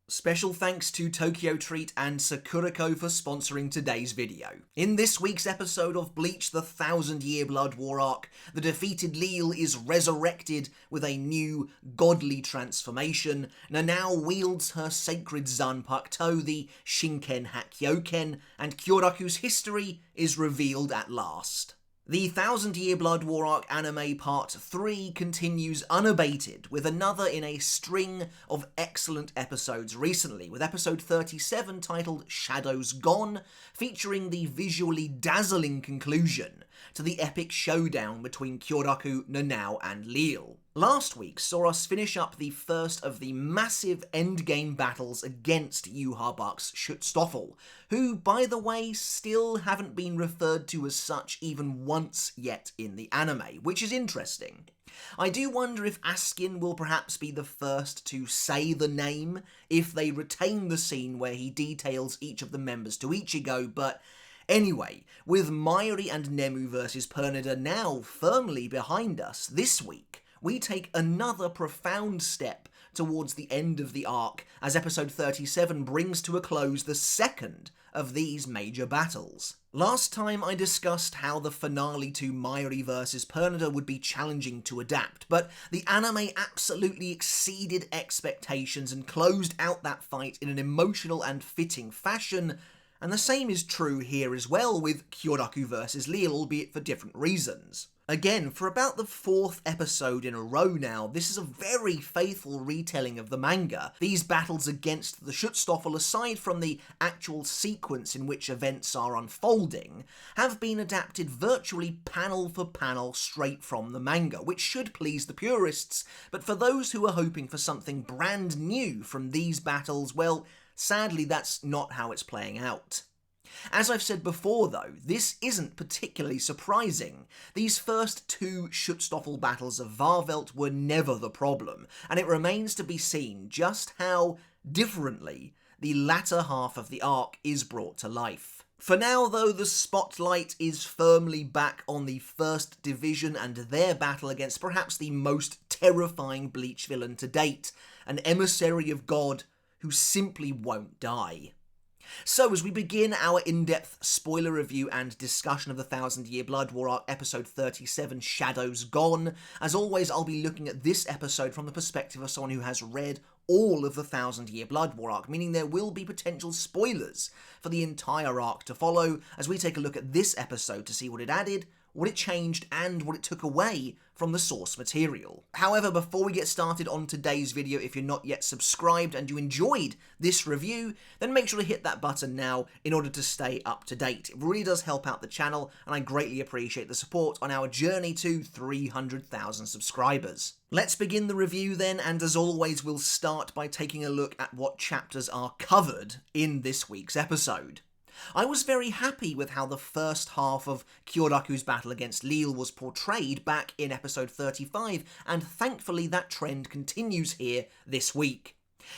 Special thanks to Tokyo Treat and Sakurako for sponsoring today's video. In this week's episode of Bleach, the 1000-Year Blood War arc, the defeated Lille is resurrected with a new, godly transformation. Nanao wields her sacred Zanpakutō, the Shinken Hakkyoken, and Kyoraku's history is revealed at last. The 1000-Year Blood War arc anime part 3 continues unabated, with another in a string of excellent episodes recently, with episode 37 titled Shadows Gone, featuring the visually dazzling conclusion to the epic showdown between Kyoraku, Nanao and Lille. Last week saw us finish up the first of the massive endgame battles against Yuha Buck's Schutzstoffel, who, by the way, still haven't been referred to as such even once yet in the anime, which is interesting. I do wonder if Askin will perhaps be the first to say the name, if they retain the scene where he details each of the members to Ichigo, but anyway, with Mayuri and Nemu versus Pernida now firmly behind us, this week we take another profound step towards the end of the arc as episode 37 brings to a close the second of these major battles. Last time I discussed how the finale to Mayuri vs Pernida would be challenging to adapt, but the anime absolutely exceeded expectations and closed out that fight in an emotional and fitting fashion, and the same is true here as well with Kyoraku vs Lille, albeit for different reasons. Again, for about the 4th episode in a row now, this is a very faithful retelling of the manga. These battles against the Schutzstoffel, aside from the actual sequence in which events are unfolding, have been adapted virtually panel for panel straight from the manga, which should please the purists, but for those who are hoping for something brand new from these battles, well, sadly that's not how it's playing out. As I've said before though, this isn't particularly surprising. These first 2 Schutzstoffel battles of Varvelt were never the problem, and it remains to be seen just how differently the latter half of the arc is brought to life. For now though, the spotlight is firmly back on the 1st Division and their battle against perhaps the most terrifying Bleach villain to date, an emissary of God who simply won't die. So as we begin our in-depth spoiler review and discussion of the 1000-Year Blood War arc episode 37, Shadows Gone, as always I'll be looking at this episode from the perspective of someone who has read all of the 1000-Year Blood War arc, meaning there will be potential spoilers for the entire arc to follow as we take a look at this episode to see what it added, what it changed, and what it took away from the source material. However, before we get started on today's video, if you're not yet subscribed and you enjoyed this review, then make sure to hit that button now in order to stay up to date. It really does help out the channel, and I greatly appreciate the support on our journey to 300,000 subscribers. Let's begin the review then, and as always, we'll start by taking a look at what chapters are covered in this week's episode. I was very happy with how the first half of Kyoraku's battle against Lille was portrayed back in episode 35, and thankfully that trend continues here this week.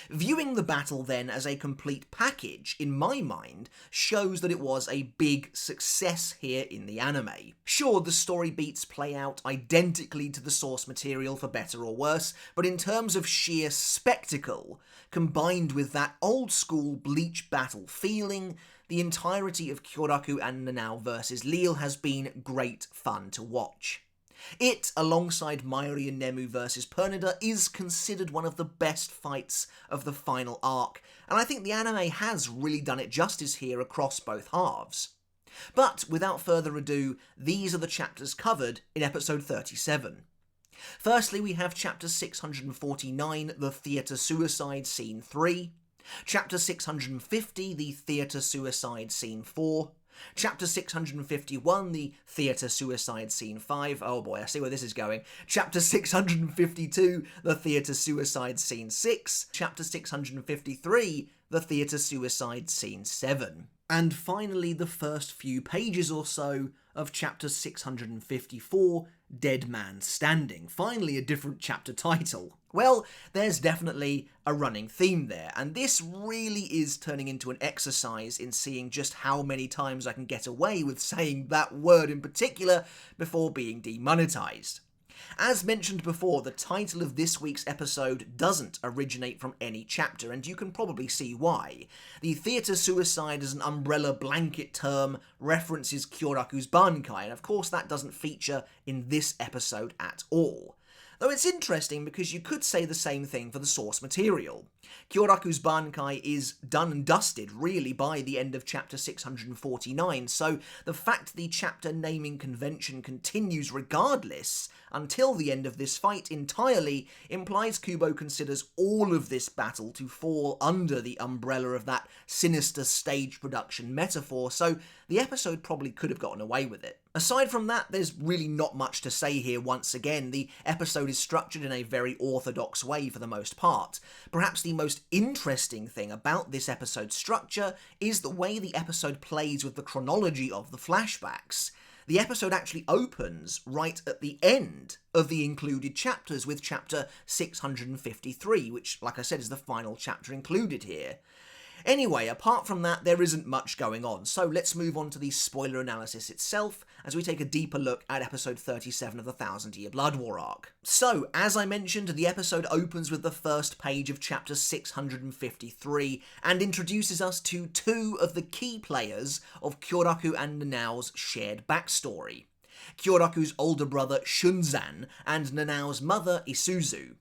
Viewing the battle then as a complete package, in my mind, shows that it was a big success here in the anime. Sure, the story beats play out identically to the source material for better or worse, but in terms of sheer spectacle, combined with that old school Bleach battle feeling, the entirety of Kyoraku and Nanao vs Lille has been great fun to watch. It, alongside Mayuri and Nemu vs Pernida, is considered one of the best fights of the final arc, and I think the anime has really done it justice here across both halves. But without further ado, these are the chapters covered in episode 37. Firstly, we have chapter 649, the Theatre Suicide Scene 3, Chapter 650, the Theatre Suicide Scene 4, Chapter 651, the Theatre Suicide Scene 5, oh boy, I see where this is going, Chapter 652, the Theatre Suicide Scene 6, Chapter 653, the Theatre Suicide Scene 7. And finally, the first few pages or so of Chapter 654, Dead Man Standing. Finally, a different chapter title. Well, there's definitely a running theme there, and this really is turning into an exercise in seeing just how many times I can get away with saying that word in particular before being demonetized. As mentioned before, the title of this week's episode doesn't originate from any chapter, and you can probably see why. The theatre suicide as an umbrella blanket term references Kyoraku's Bankai, and of course that doesn't feature in this episode at all. Though it's interesting because you could say the same thing for the source material. Kyoraku's Bankai is done and dusted, really, by the end of chapter 649, so the fact the chapter naming convention continues regardless until the end of this fight entirely implies Kubo considers all of this battle to fall under the umbrella of that sinister stage production metaphor, so the episode probably could have gotten away with it. Aside from that, there's really not much to say here once again. The episode is structured in a very orthodox way for the most part. Perhaps the most interesting thing about this episode's structure is the way the episode plays with the chronology of the flashbacks. The episode actually opens right at the end of the included chapters with chapter 653, which, like I said, is the final chapter included here. Anyway, apart from that, there isn't much going on, so let's move on to the spoiler analysis itself as we take a deeper look at episode 37 of the 1000-Year Blood War arc. So, as I mentioned, the episode opens with the first page of chapter 653 and introduces us to two of the key players of Kyoraku and Nanao's shared backstory. Kyoraku's older brother Shunzan and Nanao's mother Isuzu.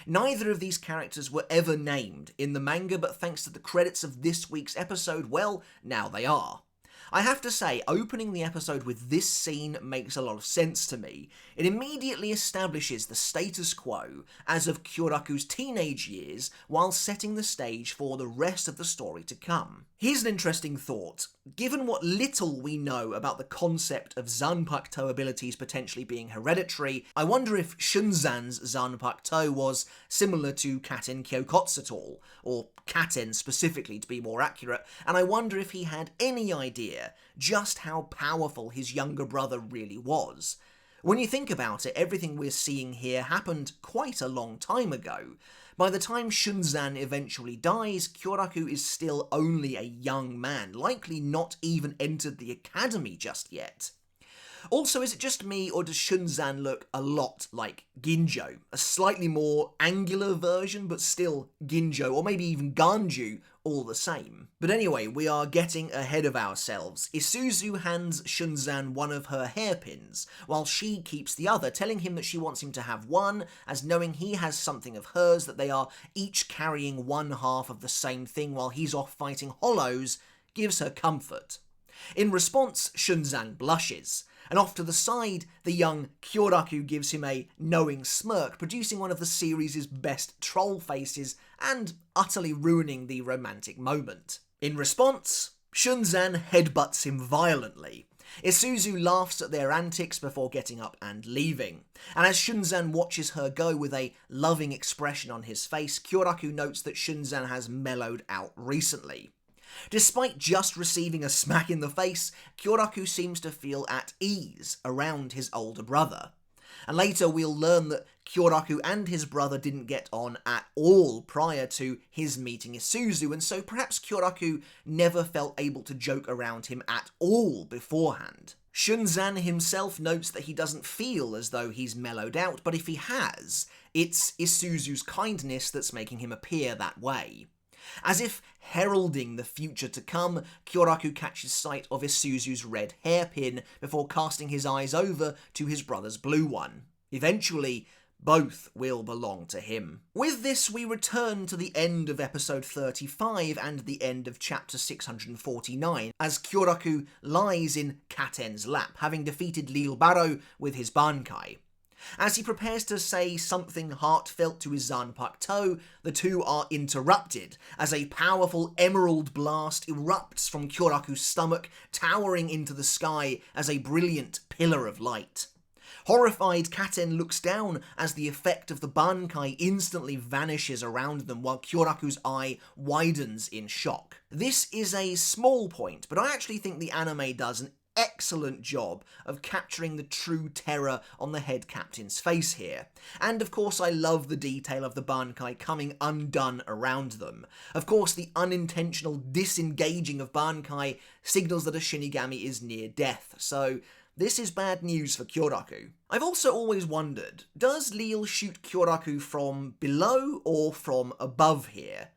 Neither of these characters were ever named in the manga, but thanks to the credits of this week's episode, well, now they are. I have to say, opening the episode with this scene makes a lot of sense to me. It immediately establishes the status quo as of Kyoraku's teenage years while setting the stage for the rest of the story to come. Here's an interesting thought. Given what little we know about the concept of Zanpakutō abilities potentially being hereditary, I wonder if Shunzan's Zanpakutō was similar to Katen Kyokotsu, or Katen specifically to be more accurate, and I wonder if he had any idea just how powerful his younger brother really was. When you think about it, everything we're seeing here happened quite a long time ago. By the time Shunzan eventually dies, Kyoraku is still only a young man, likely not even entered the academy just yet. Also, is it just me, or does Shunzan look a lot like Ginjo? A slightly more angular version, but still Ginjo, or maybe even Ganju, all the same. But anyway, we are getting ahead of ourselves. Isuzu hands Shunzan one of her hairpins, while she keeps the other, telling him that she wants him to have one, as knowing he has something of hers, that they are each carrying one half of the same thing while he's off fighting hollows, gives her comfort. In response, Shunzan blushes, and off to the side, the young Kyoraku gives him a knowing smirk, producing one of the series' best troll faces and utterly ruining the romantic moment. In response, Shunzan headbutts him violently. Isuzu laughs at their antics before getting up and leaving, and as Shunzan watches her go with a loving expression on his face, Kyoraku notes that Shunzan has mellowed out recently. Despite just receiving a smack in the face, Kyoraku seems to feel at ease around his older brother. And later we'll learn that Kyoraku and his brother didn't get on at all prior to his meeting Isuzu, and so perhaps Kyoraku never felt able to joke around him at all beforehand. Shunzan himself notes that he doesn't feel as though he's mellowed out, but if he has, it's Isuzu's kindness that's making him appear that way. As if heralding the future to come, Kyoraku catches sight of Isuzu's red hairpin before casting his eyes over to his brother's blue one. Eventually, both will belong to him. With this, we return to the end of episode 35 and the end of chapter 649, as Kyoraku lies in Katen's lap, having defeated Lille with his Bankai. As he prepares to say something heartfelt to his Zanpakutō, the two are interrupted as a powerful emerald blast erupts from Kyoraku's stomach, towering into the sky as a brilliant pillar of light. Horrified, Katen looks down as the effect of the Bankai instantly vanishes around them while Kyoraku's eye widens in shock. This is a small point, but I actually think the anime does an excellent job of capturing the true terror on the head captain's face here. And of course I love the detail of the Bankai coming undone around them. Of course the unintentional disengaging of Bankai signals that a Shinigami is near death, so This is bad news for Kyoraku. I've also always wondered, does Lille shoot Kyoraku from below or from above here?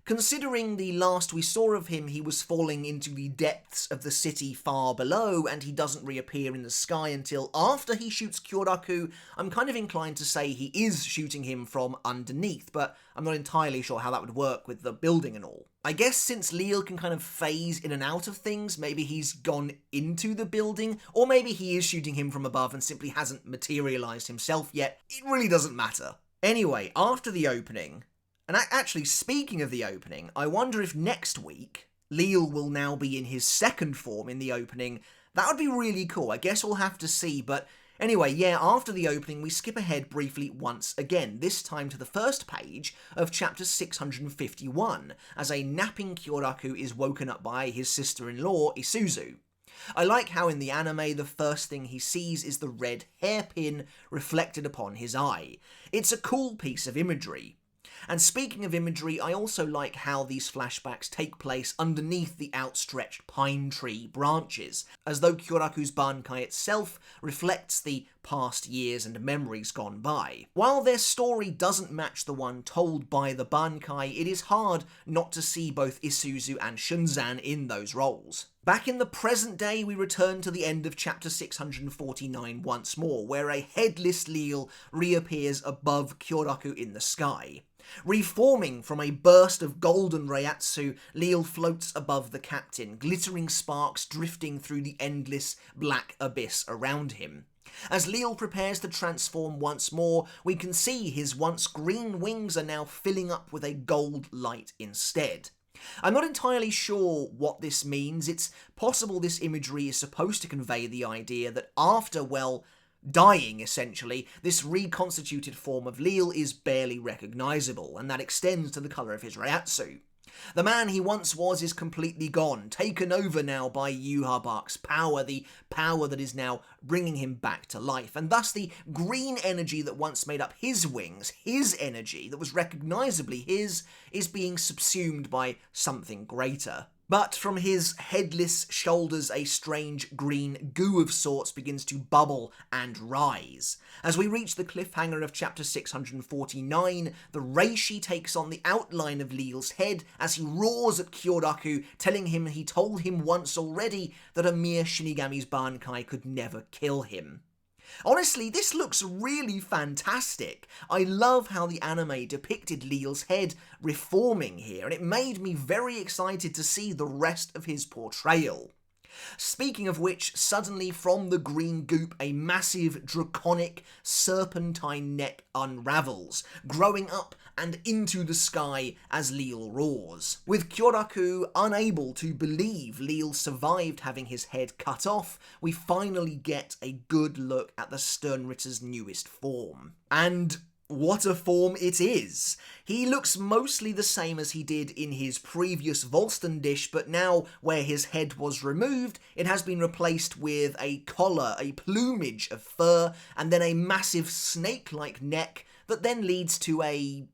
Considering the last we saw of him, he was falling into the depths of the city far below, and he doesn't reappear in the sky until after he shoots Kyoraku, I'm kind of inclined to say he is shooting him from underneath, but I'm not entirely sure how that would work with the building and all. I guess since Lille can kind of phase in and out of things, maybe he's gone into the building, or maybe he is shooting him from above and simply hasn't materialised himself yet. It really doesn't matter. Anyway, after the opening, and actually, speaking of the opening, I wonder if next week Lille will now be in his second form in the opening. That would be really cool. I guess we'll have to see, but anyway, yeah, after the opening, we skip ahead briefly once again, this time to the first page of chapter 651, as a napping Kyoraku is woken up by his sister-in-law, Isuzu. I like how in the anime the first thing he sees is the red hairpin reflected upon his eye. It's a cool piece of imagery. And speaking of imagery, I also like how these flashbacks take place underneath the outstretched pine tree branches, as though Kyoraku's Bankai itself reflects the past years and memories gone by. While their story doesn't match the one told by the Bankai, it is hard not to see both Isuzu and Shunzan in those roles. Back in the present day, we return to the end of chapter 649 once more, where a headless Lille reappears above Kyoraku in the sky. Reforming from a burst of golden Reiatsu, Lille floats above the captain, glittering sparks drifting through the endless black abyss around him. As Lille prepares to transform once more, we can see his once green wings are now filling up with a gold light instead. I'm not entirely sure what this means. It's possible this imagery is supposed to convey the idea that after, well, dying, essentially, this reconstituted form of Lille is barely recognisable, and that extends to the colour of his Reiatsu. The man he once was is completely gone, taken over now by Yhwach's power, the power that is now bringing him back to life, and thus the green energy that once made up his wings, his energy that was recognisably his, is being subsumed by something greater. But from his headless shoulders, a strange green goo of sorts begins to bubble and rise. As we reach the cliffhanger of chapter 649, the reishi takes on the outline of Lille's head as he roars at Kyoraku, telling him he told him once already that a mere Shinigami's Bankai could never kill him. Honestly, this looks really fantastic. I love how the anime depicted Lille's head reforming here, and it made me very excited to see the rest of his portrayal. Speaking of which, suddenly from the green goop a massive draconic serpentine neck unravels, growing up and into the sky as Lille roars. With Kyoraku unable to believe Lille survived having his head cut off, we finally get a good look at the Sternritter's newest form. And what a form it is! He looks mostly the same as he did in his previous Volsten dish, but now where his head was removed, it has been replaced with a collar, a plumage of fur, and then a massive snake-like neck that then leads to a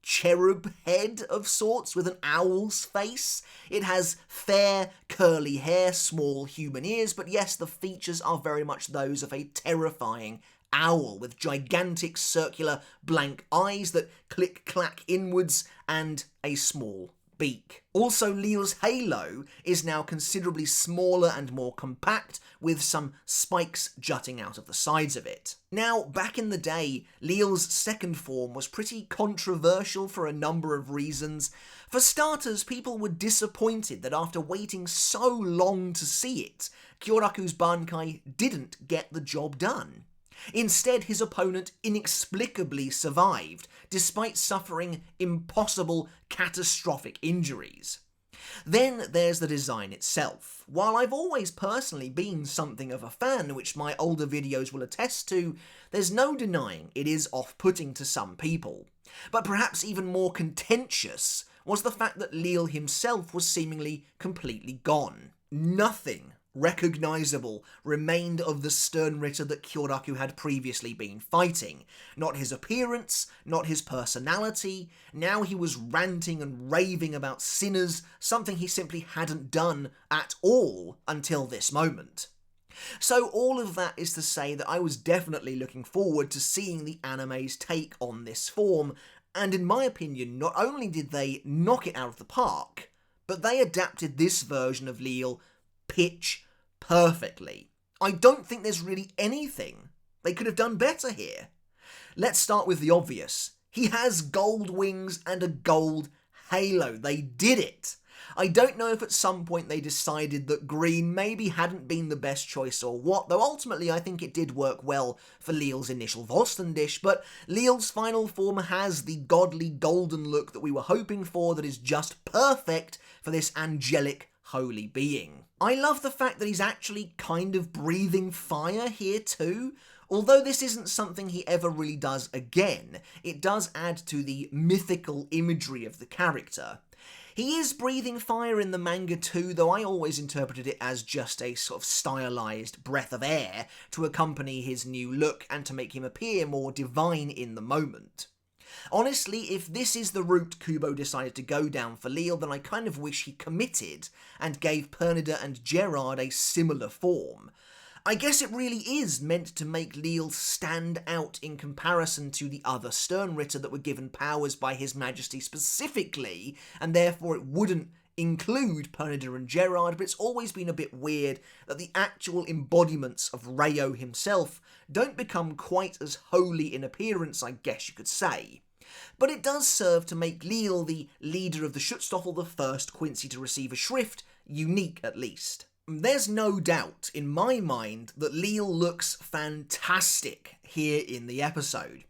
cherub head of sorts with an owl's face. It has fair, curly hair, small human ears, but yes, the features are very much those of a terrifying owl with gigantic circular blank eyes that click-clack inwards and a small beak. Also, Lille's halo is now considerably smaller and more compact, with some spikes jutting out of the sides of it. Now, back in the day, Lille's second form was pretty controversial for a number of reasons. For starters, people were disappointed that after waiting so long to see it, Kyoraku's Bankai didn't get the job done. Instead, his opponent inexplicably survived, despite suffering impossible, catastrophic injuries. Then there's the design itself. While I've always personally been something of a fan, which my older videos will attest to, there's no denying it is off-putting to some people. But perhaps even more contentious was the fact that Lille himself was seemingly completely gone. Nothing recognisable remained of the Sternritter that Kyoraku had previously been fighting. Not his appearance, not his personality. Now he was ranting and raving about sinners, something he simply hadn't done at all until this moment. So all of that is to say that I was definitely looking forward to seeing the anime's take on this form, and in my opinion, not only did they knock it out of the park, but they adapted this version of Lille pitch perfectly. I don't think there's really anything they could have done better here. Let's start with the obvious. He has gold wings and a gold halo. They did it. I don't know if at some point they decided that green maybe hadn't been the best choice or what, though ultimately I think it did work well for Lille's initial Vostendish, but Lille's final form has the godly golden look that we were hoping for that is just perfect for this angelic holy being. I love the fact that he's actually kind of breathing fire here too. Although this isn't something he ever really does again, it does add to the mythical imagery of the character. He is breathing fire in the manga too, though I always interpreted it as just a sort of stylized breath of air to accompany his new look and to make him appear more divine in the moment. Honestly, if this is the route Kubo decided to go down for Lille, then I kind of wish he committed and gave Pernida and Gerard a similar form. I guess it really is meant to make Lille stand out in comparison to the other Sternritter that were given powers by His Majesty specifically, and therefore it wouldn't include Pernida and Gerard, but it's always been a bit weird that the actual embodiments of Rayo himself don't become quite as holy in appearance, I guess you could say. But it does serve to make Lille, the leader of the Schutzstaffel, the first Quincy to receive a Schrift, unique at least. There's no doubt in my mind that Lille looks fantastic here in the episode.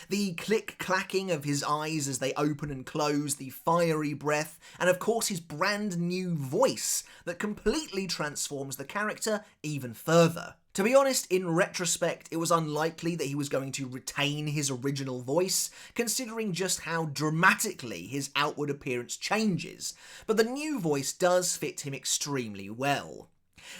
The click-clacking of his eyes as they open and close, the fiery breath, and of course his brand new voice that completely transforms the character even further. To be honest, in retrospect, it was unlikely that he was going to retain his original voice, considering just how dramatically his outward appearance changes, but the new voice does fit him extremely well.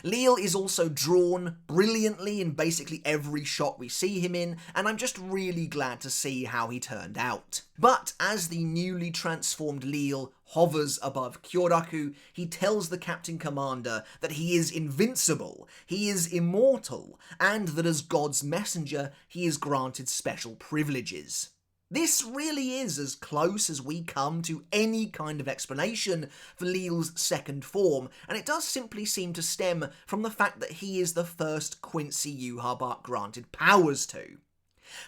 Lille is also drawn brilliantly in basically every shot we see him in, and I'm just really glad to see how he turned out. But as the newly transformed Lille hovers above Kyoraku, he tells the Captain Commander that he is invincible, he is immortal, and that as God's messenger, he is granted special privileges. This really is as close as we come to any kind of explanation for Lille's second form, and it does simply seem to stem from the fact that he is the first Quincy Yhwach granted powers to.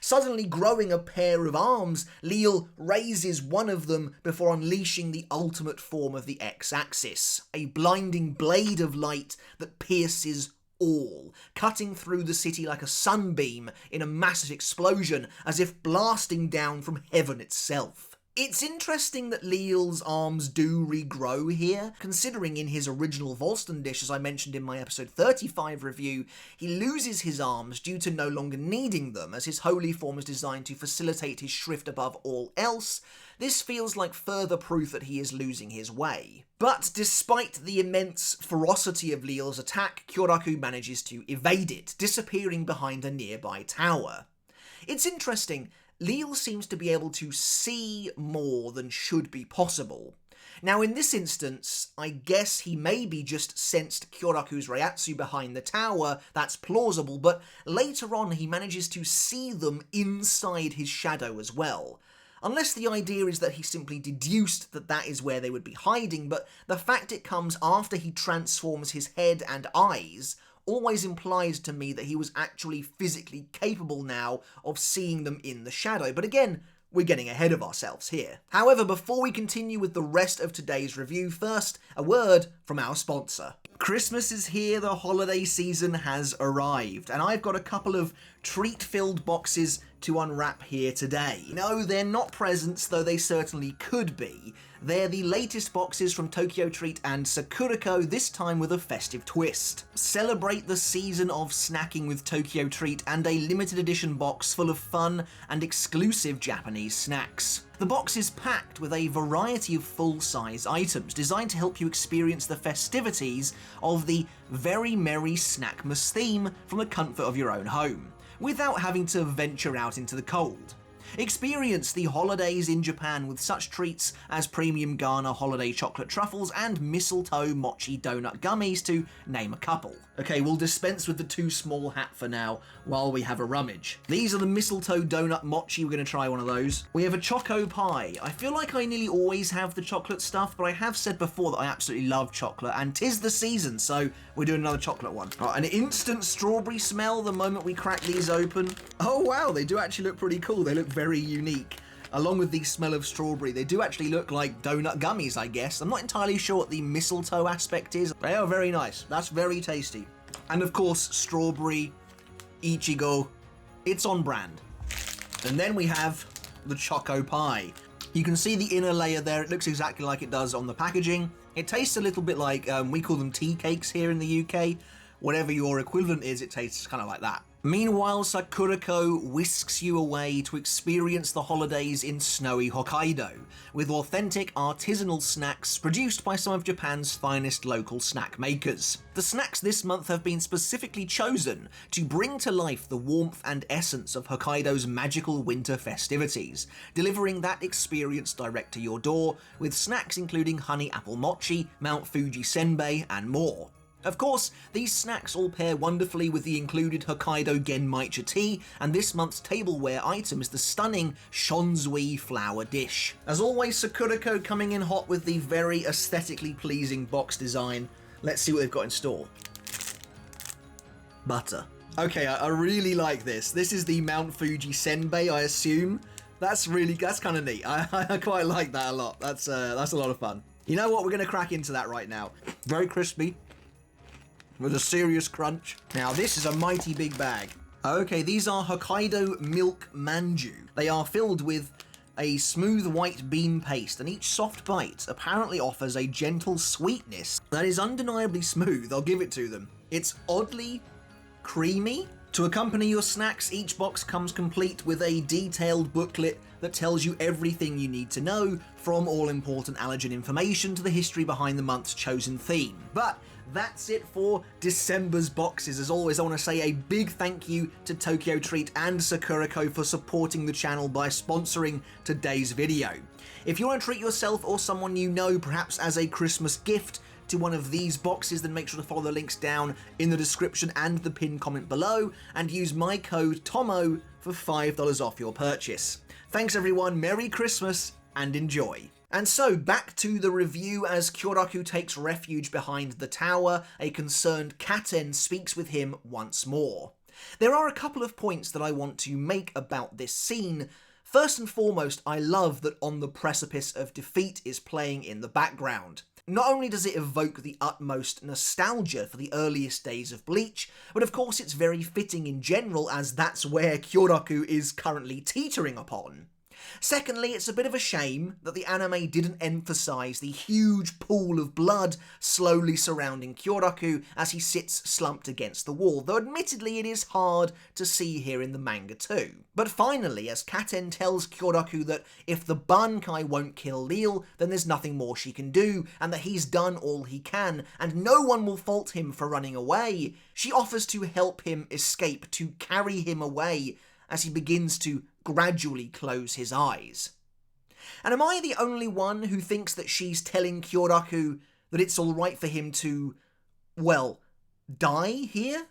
Suddenly growing a pair of arms, Lille raises one of them before unleashing the ultimate form of the X-axis, a blinding blade of light that pierces all, cutting through the city like a sunbeam in a massive explosion, as if blasting down from heaven itself. It's interesting that Lille's arms do regrow here, considering in his original Vostendish, as I mentioned in my episode 35 review, he loses his arms due to no longer needing them, as his holy form is designed to facilitate his Schrift above all else. This feels like further proof that he is losing his way. But despite the immense ferocity of Lille's attack, Kyoraku manages to evade it, disappearing behind a nearby tower. It's interesting, Lille seems to be able to see more than should be possible. Now in this instance, I guess he maybe just sensed Kyoraku's Reiatsu behind the tower, that's plausible, but later on he manages to see them inside his shadow as well. Unless the idea is that he simply deduced that that is where they would be hiding, but the fact it comes after he transforms his head and eyes always implies to me that he was actually physically capable now of seeing them in the shadow. But again, we're getting ahead of ourselves here. However, before we continue with the rest of today's review, first, a word from our sponsor. Christmas is here, the holiday season has arrived, and I've got a couple of treat-filled boxes to unwrap here today. No, they're not presents, though they certainly could be. They're the latest boxes from Tokyo Treat and Sakurako, this time with a festive twist. Celebrate the season of snacking with Tokyo Treat and a limited edition box full of fun and exclusive Japanese snacks. The box is packed with a variety of full-size items designed to help you experience the festivities of the Very Merry Snackmas theme from the comfort of your own home, without having to venture out into the cold. Experience the holidays in Japan with such treats as premium Ghana holiday chocolate truffles and mistletoe mochi donut gummies, to name a couple. Okay, we'll dispense with the too small hat for now while we have a rummage. These are the mistletoe donut mochi. We're going to try one of those. We have a choco pie. I feel like I nearly always have the chocolate stuff, but I have said before that I absolutely love chocolate, and 'tis the season, so we're doing another chocolate one. Right, an instant strawberry smell the moment we crack these open. Oh wow, they do actually look pretty cool. They look very unique. Along with the smell of strawberry, they do actually look like donut gummies, I guess. I'm not entirely sure what the mistletoe aspect is. They are very nice. That's very tasty. And of course, strawberry, ichigo, it's on brand. And then we have the choco pie. You can see the inner layer there. It looks exactly like it does on the packaging. It tastes a little bit like, we call them tea cakes here in the UK. Whatever your equivalent is, it tastes kind of like that. Meanwhile, Sakurako whisks you away to experience the holidays in snowy Hokkaido, with authentic artisanal snacks produced by some of Japan's finest local snack makers. The snacks this month have been specifically chosen to bring to life the warmth and essence of Hokkaido's magical winter festivities, delivering that experience direct to your door, with snacks including honey apple mochi, Mount Fuji senbei, and more. Of course, these snacks all pair wonderfully with the included Hokkaido Genmaicha tea, and this month's tableware item is the stunning Shonsui flower dish. As always, Sakurako coming in hot with the very aesthetically pleasing box design. Let's see what they've got in store. Butter. Okay, I really like this. This is the Mount Fuji senbei, I assume. That's kind of neat. I quite like that a lot. That's a lot of fun. You know what? We're going to crack into that right now. Very crispy, with a serious crunch. Now, this is a mighty big bag. Okay, these are Hokkaido milk manju. They are filled with a smooth white bean paste, and each soft bite apparently offers a gentle sweetness that is undeniably smooth. I'll give it to them. It's oddly creamy. To accompany your snacks, each box comes complete with a detailed booklet that tells you everything you need to know, from all-important allergen information to the history behind the month's chosen theme. But that's it for December's boxes. As always, I want to say a big thank you to Tokyo Treat and Sakurako for supporting the channel by sponsoring today's video. If you want to treat yourself or someone you know, perhaps as a Christmas gift, to one of these boxes, then make sure to follow the links down in the description and the pinned comment below, and use my code TOMO for $5 off your purchase. Thanks everyone, Merry Christmas, and enjoy. And so, back to the review. As Kyoraku takes refuge behind the tower, a concerned Katen speaks with him once more. There are a couple of points that I want to make about this scene. First and foremost, I love that On the Precipice of Defeat is playing in the background. Not only does it evoke the utmost nostalgia for the earliest days of Bleach, but of course it's very fitting in general, as that's where Kyoraku is currently teetering upon. Secondly, it's a bit of a shame that the anime didn't emphasise the huge pool of blood slowly surrounding Kyoraku as he sits slumped against the wall, though admittedly it is hard to see here in the manga too. But finally, as Katen tells Kyoraku that if the Bankai won't kill Lille, then there's nothing more she can do, and that he's done all he can, and no one will fault him for running away, she offers to help him escape, to carry him away, as he begins to gradually close his eyes. And am I the only one who thinks that she's telling Kyoraku that it's alright for him to, well, die here?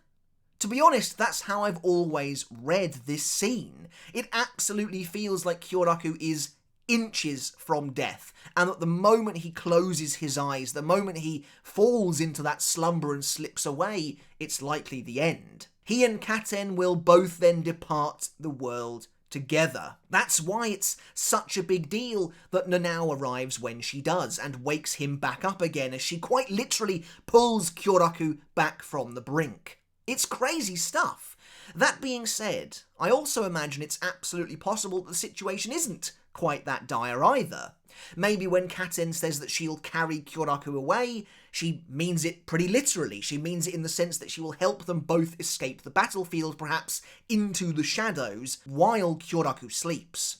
To be honest, that's how I've always read this scene. It absolutely feels like Kyoraku is inches from death, and that the moment he closes his eyes, the moment he falls into that slumber and slips away, it's likely the end. He and Katen will both then depart the world together. That's why it's such a big deal that Nanao arrives when she does, and wakes him back up again as she quite literally pulls Kyoraku back from the brink. It's crazy stuff. That being said, I also imagine it's absolutely possible that the situation isn't quite that dire either. Maybe when Katen says that she'll carry Kyoraku away, she means it pretty literally. She means it in the sense that she will help them both escape the battlefield, perhaps into the shadows, while Kyoraku sleeps.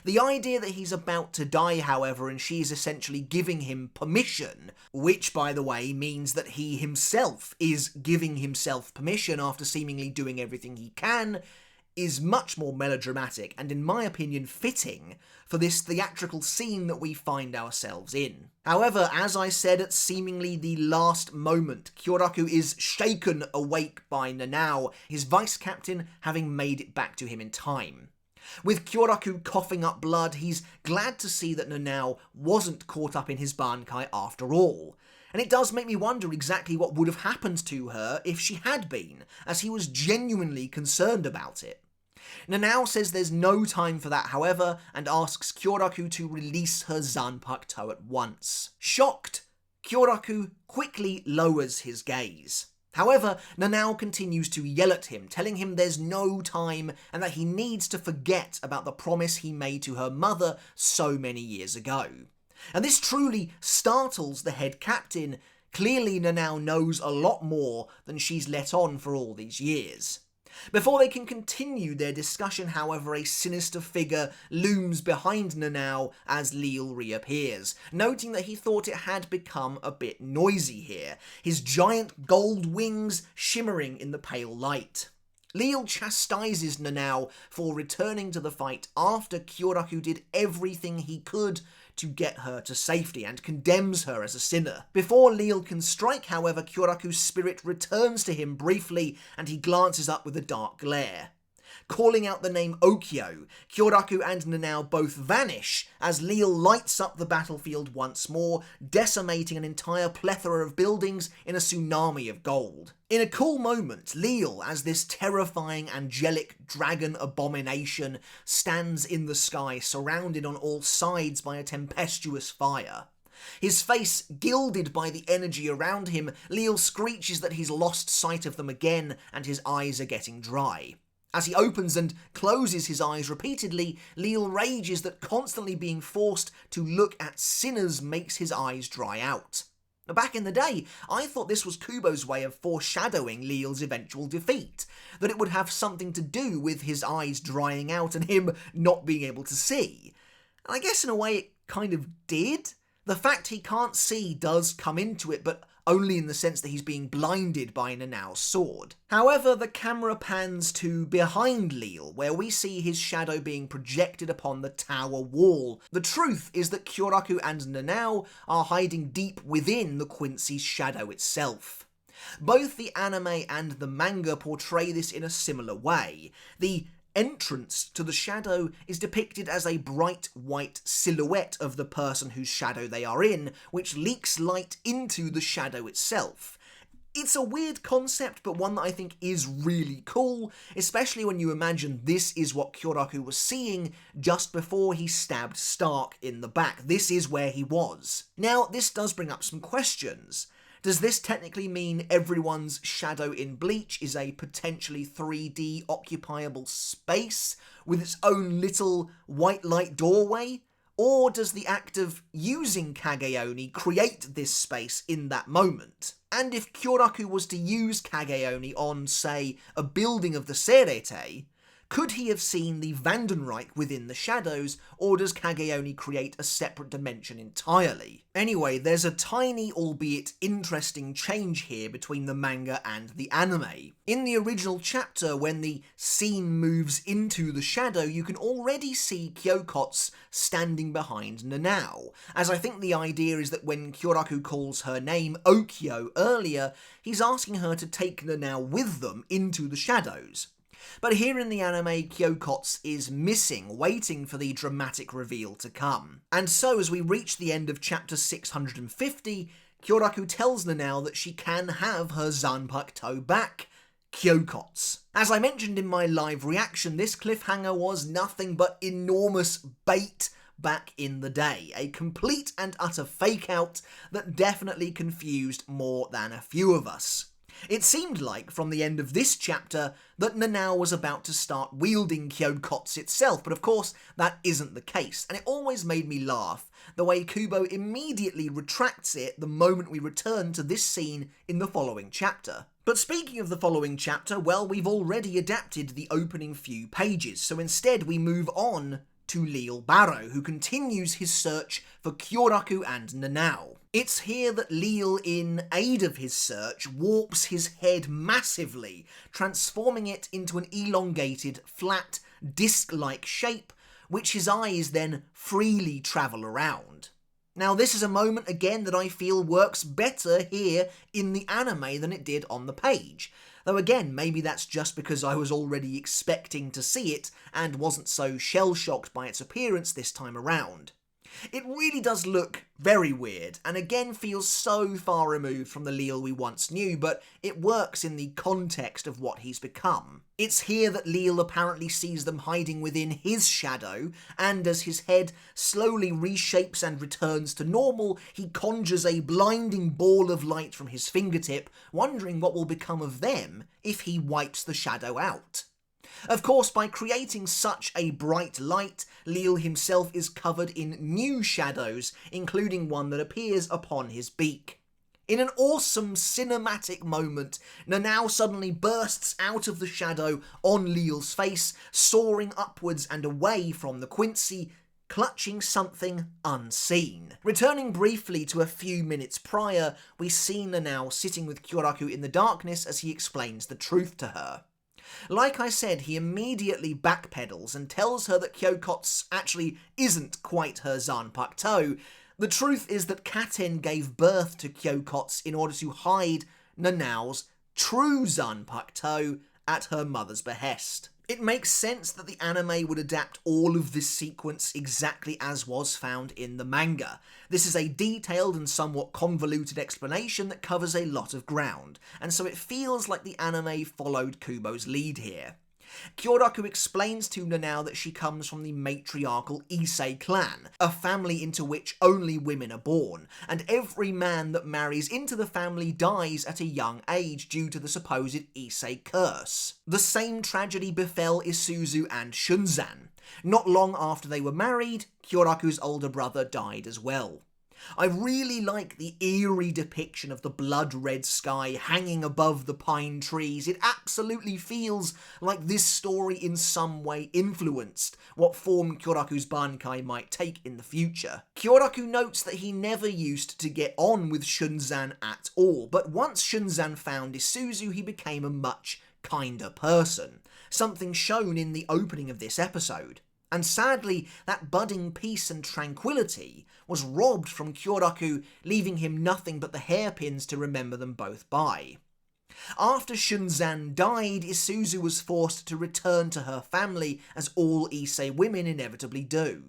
The idea that he's about to die, however, and she is essentially giving him permission, which, by the way, means that he himself is giving himself permission after seemingly doing everything he can, is much more melodramatic and, in my opinion, fitting for this theatrical scene that we find ourselves in. However, as I said at seemingly the last moment, Kyoraku is shaken awake by Nanao, his vice captain having made it back to him in time. With Kyoraku coughing up blood, he's glad to see that Nanao wasn't caught up in his Bankai after all. And it does make me wonder exactly what would have happened to her if she had been, as he was genuinely concerned about it. Nanao says there's no time for that, however, and asks Kyoraku to release her Zanpakutō at once. Shocked, Kyoraku quickly lowers his gaze. However, Nanao continues to yell at him, telling him there's no time and that he needs to forget about the promise he made to her mother so many years ago. And this truly startles the head captain. Clearly Nanao knows a lot more than she's let on for all these years. Before they can continue their discussion, however, a sinister figure looms behind Nanao as Lille reappears, noting that he thought it had become a bit noisy here, his giant gold wings shimmering in the pale light. Lille chastises Nanao for returning to the fight after Kyoraku did everything he could to get her to safety and condemns her as a sinner. Before Lille can strike, however, Kyoraku's spirit returns to him briefly and he glances up with a dark glare. Calling out the name Okyo, Kyoraku and Nanao both vanish as Lille lights up the battlefield once more, decimating an entire plethora of buildings in a tsunami of gold. In a cool moment, Lille, as this terrifying angelic dragon abomination, stands in the sky, surrounded on all sides by a tempestuous fire. His face gilded by the energy around him, Lille screeches that he's lost sight of them again and his eyes are getting dry. As he opens and closes his eyes repeatedly, Lille rages that constantly being forced to look at sinners makes his eyes dry out. Back in the day, I thought this was Kubo's way of foreshadowing Lille's eventual defeat, that it would have something to do with his eyes drying out and him not being able to see. And I guess in a way it kind of did. The fact he can't see does come into it, but only in the sense that he's being blinded by Nanao's sword. However, the camera pans to behind Lille, where we see his shadow being projected upon the tower wall. The truth is that Kyoraku and Nanao are hiding deep within the Quincy's shadow itself. Both the anime and the manga portray this in a similar way. The entrance to the shadow is depicted as a bright white silhouette of the person whose shadow they are in, which leaks light into the shadow itself. It's a weird concept, but one that I think is really cool, especially when you imagine this is what Kyoraku was seeing just before he stabbed Stark in the back. This is where he was. Now, this does bring up some questions. Does this technically mean everyone's shadow in Bleach is a potentially 3D occupiable space with its own little white light doorway? Or does the act of using Kageoni create this space in that moment? And if Kyoraku was to use Kageoni on, say, a building of the Sternritter, could he have seen the Vandenreich within the shadows, or does Kageoni create a separate dimension entirely? Anyway, there's a tiny, albeit interesting change here between the manga and the anime. In the original chapter, when the scene moves into the shadow, you can already see Kyokotsu standing behind Nanao, as I think the idea is that when Kyoraku calls her name Okyo earlier, he's asking her to take Nanao with them into the shadows. But here in the anime, Kyokotsu is missing, waiting for the dramatic reveal to come. And so, as we reach the end of chapter 650, Kyoraku tells Nanao that she can have her Zanpakutō back, Kyokotsu. As I mentioned in my live reaction, this cliffhanger was nothing but enormous bait back in the day. A complete and utter fake-out that definitely confused more than a few of us. It seemed like, from the end of this chapter, that Nanao was about to start wielding Kyokotsu itself, but of course that isn't the case, and it always made me laugh the way Kubo immediately retracts it the moment we return to this scene in the following chapter. But speaking of the following chapter, well, we've already adapted the opening few pages, so instead we move on to Lille Barrow, who continues his search for Kyoraku and Nanao. It's here that Lille, in aid of his search, warps his head massively, transforming it into an elongated, flat, disc-like shape, which his eyes then freely travel around. Now, this is a moment, again, that I feel works better here in the anime than it did on the page. Though again, maybe that's just because I was already expecting to see it and wasn't so shell-shocked by its appearance this time around. It really does look very weird, and again feels so far removed from the Lille we once knew, but it works in the context of what he's become. It's here that Lille apparently sees them hiding within his shadow, and as his head slowly reshapes and returns to normal, he conjures a blinding ball of light from his fingertip, wondering what will become of them if he wipes the shadow out. Of course, by creating such a bright light, Lille himself is covered in new shadows, including one that appears upon his beak. In an awesome cinematic moment, Nanao suddenly bursts out of the shadow on Lille's face, soaring upwards and away from the Quincy, clutching something unseen. Returning briefly to a few minutes prior, we see Nanao sitting with Kyoraku in the darkness as he explains the truth to her. Like I said, he immediately backpedals and tells her that Kyokotsu actually isn't quite her Zanpakutō. The truth is that Katen gave birth to Kyokotsu in order to hide Nanao's true Zanpakutō at her mother's behest. It makes sense that the anime would adapt all of this sequence exactly as was found in the manga. This is a detailed and somewhat convoluted explanation that covers a lot of ground, and so it feels like the anime followed Kubo's lead here. Kyoraku explains to Nanao that she comes from the matriarchal Issei clan, a family into which only women are born, and every man that marries into the family dies at a young age due to the supposed Issei curse. The same tragedy befell Isuzu and Shunzan. Not long after they were married, Kyoraku's older brother died as well. I really like the eerie depiction of the blood-red sky hanging above the pine trees. It absolutely feels like this story in some way influenced what form Kyoraku's Bankai might take in the future. Kyoraku notes that he never used to get on with Shunzan at all, but once Shunzan found Isuzu, he became a much kinder person, something shown in the opening of this episode. And sadly, that budding peace and tranquility was robbed from Kyoraku, leaving him nothing but the hairpins to remember them both by. After Shunzan died, Isuzu was forced to return to her family, as all Issei women inevitably do.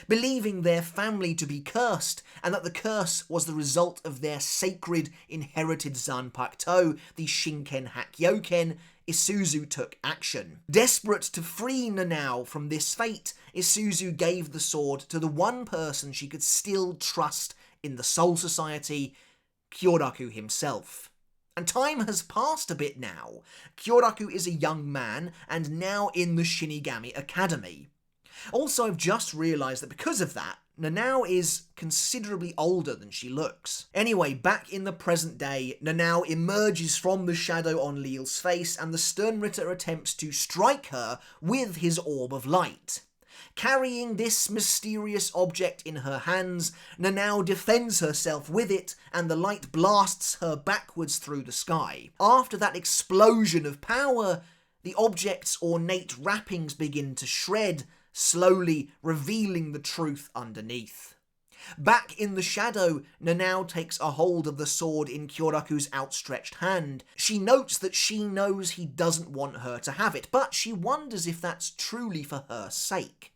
Believing their family to be cursed, and that the curse was the result of their sacred inherited Zanpakutō, the Shinken Hakkyoken, Isuzu took action. Desperate to free Nanao from this fate, Isuzu gave the sword to the one person she could still trust in the Soul Society, Kyoraku himself. And time has passed a bit now. Kyoraku is a young man, and now in the Shinigami Academy. Also, I've just realised that because of that, Nanao is considerably older than she looks. Anyway, back in the present day, Nanao emerges from the shadow on Lille's face, and the Sternritter attempts to strike her with his orb of light. Carrying this mysterious object in her hands, Nanao defends herself with it, and the light blasts her backwards through the sky. After that explosion of power, the object's ornate wrappings begin to shred, slowly revealing the truth underneath. Back in the shadow, Nanao takes a hold of the sword in Kyoraku's outstretched hand. She notes that she knows he doesn't want her to have it, but she wonders if that's truly for her sake.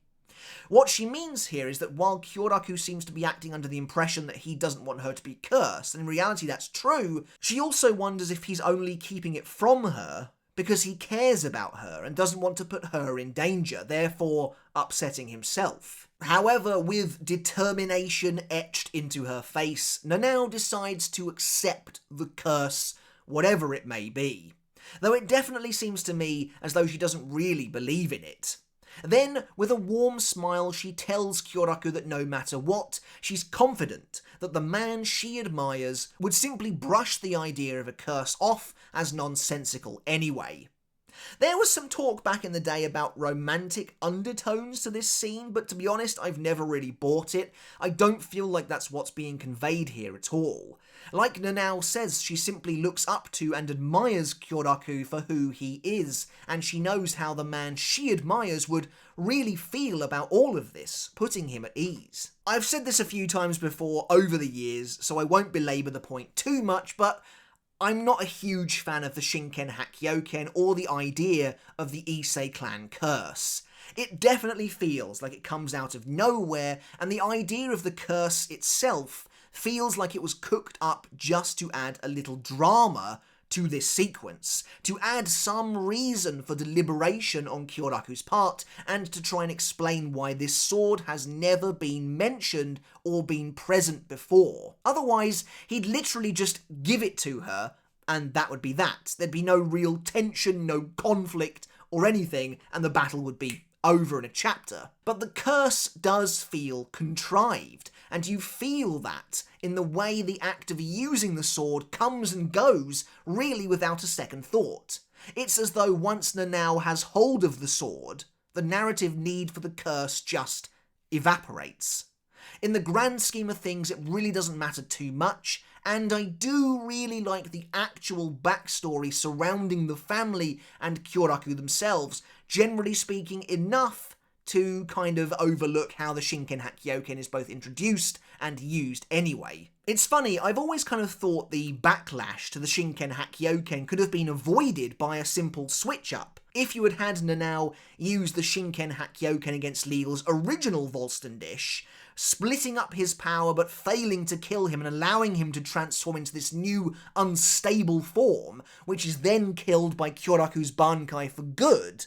What she means here is that while Kyoraku seems to be acting under the impression that he doesn't want her to be cursed, and in reality that's true, she also wonders if he's only keeping it from her because he cares about her and doesn't want to put her in danger, therefore upsetting himself. However, with determination etched into her face, Nanao decides to accept the curse, whatever it may be. Though it definitely seems to me as though she doesn't really believe in it. Then, with a warm smile, she tells Kyoraku that no matter what, she's confident that the man she admires would simply brush the idea of a curse off as nonsensical anyway. There was some talk back in the day about romantic undertones to this scene, but to be honest, I've never really bought it. I don't feel like that's what's being conveyed here at all. Like Nanao says, she simply looks up to and admires Kyoraku for who he is, and she knows how the man she admires would really feel about all of this, putting him at ease. I've said this a few times before over the years, so I won't belabour the point too much, but I'm not a huge fan of the Shinken Hakkyoken or the idea of the Issei clan curse. It definitely feels like it comes out of nowhere, and the idea of the curse itself feels like it was cooked up just to add a little drama to this sequence, to add some reason for deliberation on Kyoraku's part, and to try and explain why this sword has never been mentioned or been present before. Otherwise, he'd literally just give it to her, and that would be that. There'd be no real tension, no conflict or anything, and the battle would be over in a chapter. But the curse does feel contrived, and you feel that in the way the act of using the sword comes and goes really without a second thought. It's as though once Nanao has hold of the sword, the narrative need for the curse just evaporates. In the grand scheme of things, it really doesn't matter too much, and I do really like the actual backstory surrounding the family and Kyoraku themselves, generally speaking enough to kind of overlook how the Shinken Hakkyoken is both introduced and used anyway. It's funny, I've always kind of thought the backlash to the Shinken Hakkyoken could have been avoided by a simple switch-up. If you had had Nanao use the Shinken Hakkyoken against Lille's original Volstendish, splitting up his power but failing to kill him and allowing him to transform into this new unstable form, which is then killed by Kyoraku's Bankai for good,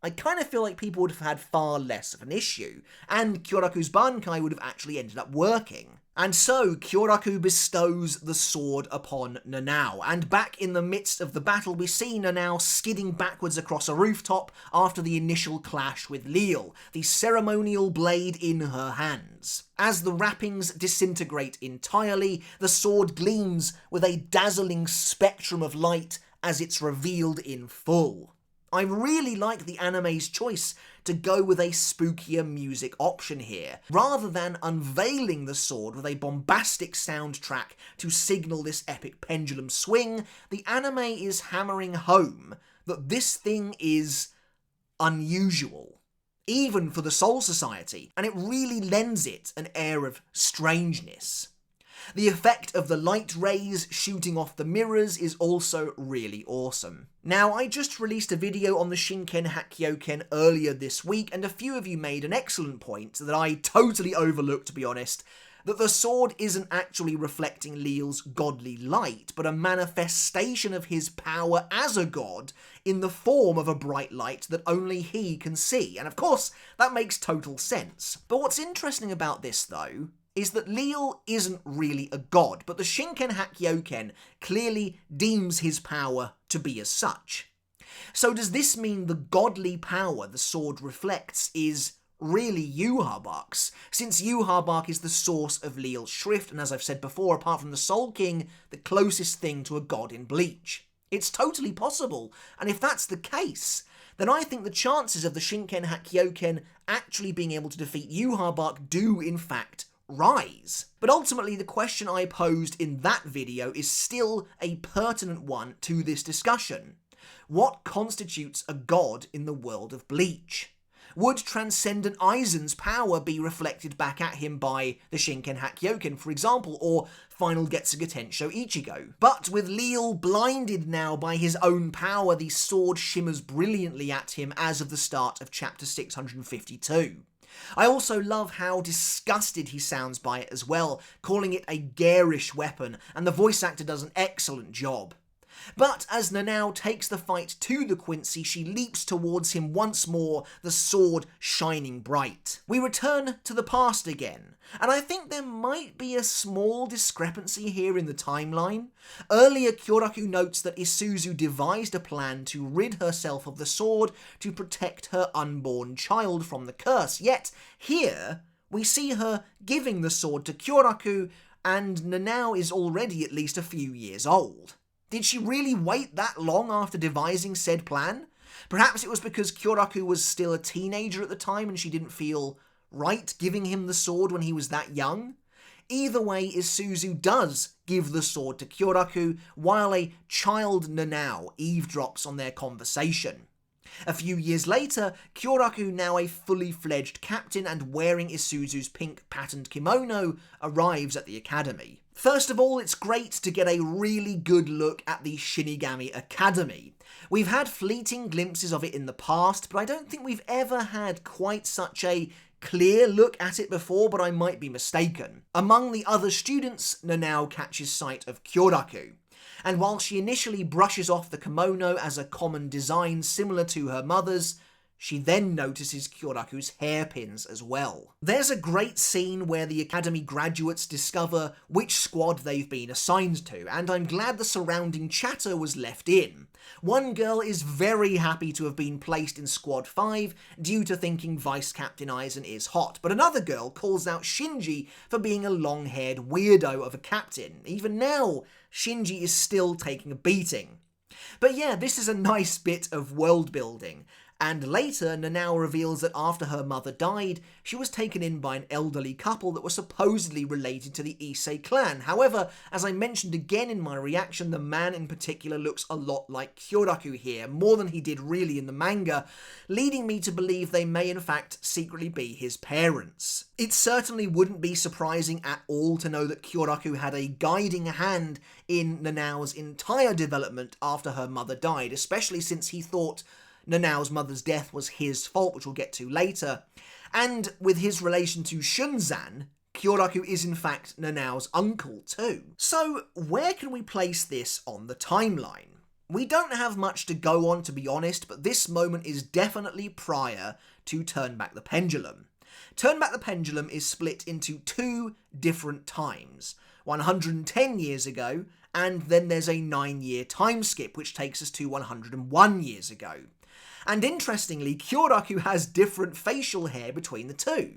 I kind of feel like people would have had far less of an issue, and Kyoraku's Bankai would have actually ended up working. And so, Kyoraku bestows the sword upon Nanao, and back in the midst of the battle we see Nanao skidding backwards across a rooftop after the initial clash with Lille, the ceremonial blade in her hands. As the wrappings disintegrate entirely, the sword gleams with a dazzling spectrum of light as it's revealed in full. I really like the anime's choice to go with a spookier music option here. Rather than unveiling the sword with a bombastic soundtrack to signal this epic pendulum swing, the anime is hammering home that this thing is unusual, even for the Soul Society, and it really lends it an air of strangeness. The effect of the light rays shooting off the mirrors is also really awesome. Now, I just released a video on the Shinken Hakkyoken earlier this week, and a few of you made an excellent point that I totally overlooked, to be honest, that the sword isn't actually reflecting Lille's godly light, but a manifestation of his power as a god in the form of a bright light that only he can see. And of course, that makes total sense. But what's interesting about this, though, is that Lille isn't really a god, but the Shinken Hakkyoken clearly deems his power to be as such. So does this mean the godly power the sword reflects is really Yhwach's, since Yhwach is the source of Lille's shrift, and as I've said before, apart from the Soul King, the closest thing to a god in Bleach? It's totally possible, and if that's the case, then I think the chances of the Shinken Hakkyoken actually being able to defeat Yhwach do in fact rise. But ultimately, the question I posed in that video is still a pertinent one to this discussion. What constitutes a god in the world of Bleach? Would transcendent Aizen's power be reflected back at him by the Shinken Hakkyoken, for example, or final Getsuga Tensho Ichigo? But with Lille blinded now by his own power, the sword shimmers brilliantly at him as of the start of chapter 652. I also love how disgusted he sounds by it as well, calling it a garish weapon, and the voice actor does an excellent job. But as Nanao takes the fight to the Quincy, she leaps towards him once more, the sword shining bright. We return to the past again, and I think there might be a small discrepancy here in the timeline. Earlier, Kyoraku notes that Isuzu devised a plan to rid herself of the sword to protect her unborn child from the curse, yet here we see her giving the sword to Kyoraku, and Nanao is already at least a few years old. Did she really wait that long after devising said plan? Perhaps it was because Kyoraku was still a teenager at the time and she didn't feel right giving him the sword when he was that young. Either way, Isuzu does give the sword to Kyoraku while a child Nanao eavesdrops on their conversation. A few years later, Kyoraku, now a fully fledged captain and wearing Isuzu's pink patterned kimono, arrives at the academy. First of all, it's great to get a really good look at the Shinigami Academy. We've had fleeting glimpses of it in the past, but I don't think we've ever had quite such a clear look at it before, but I might be mistaken. Among the other students, Nanao catches sight of Kyoraku, and while she initially brushes off the kimono as a common design similar to her mother's, she then notices Kyoraku's hairpins as well. There's a great scene where the academy graduates discover which squad they've been assigned to, and I'm glad the surrounding chatter was left in. One girl is very happy to have been placed in Squad 5 due to thinking Vice Captain Aizen is hot, but another girl calls out Shinji for being a long-haired weirdo of a captain. Even now, Shinji is still taking a beating. But yeah, this is a nice bit of world building. And later, Nanao reveals that after her mother died, she was taken in by an elderly couple that were supposedly related to the Issei clan. However, as I mentioned again in my reaction, the man in particular looks a lot like Kyoraku here, more than he did really in the manga, leading me to believe they may in fact secretly be his parents. It certainly wouldn't be surprising at all to know that Kyoraku had a guiding hand in Nanao's entire development after her mother died, especially since he thought Nanao's mother's death was his fault, which we'll get to later. And with his relation to Shunzan, Kyoraku is in fact Nanao's uncle too. So where can we place this on the timeline? We don't have much to go on, to be honest, but this moment is definitely prior to Turn Back the Pendulum. Turn Back the Pendulum is split into two different times, 110 years ago, and then there's a 9-year time skip, which takes us to 101 years ago. And interestingly, Kyoraku has different facial hair between the two.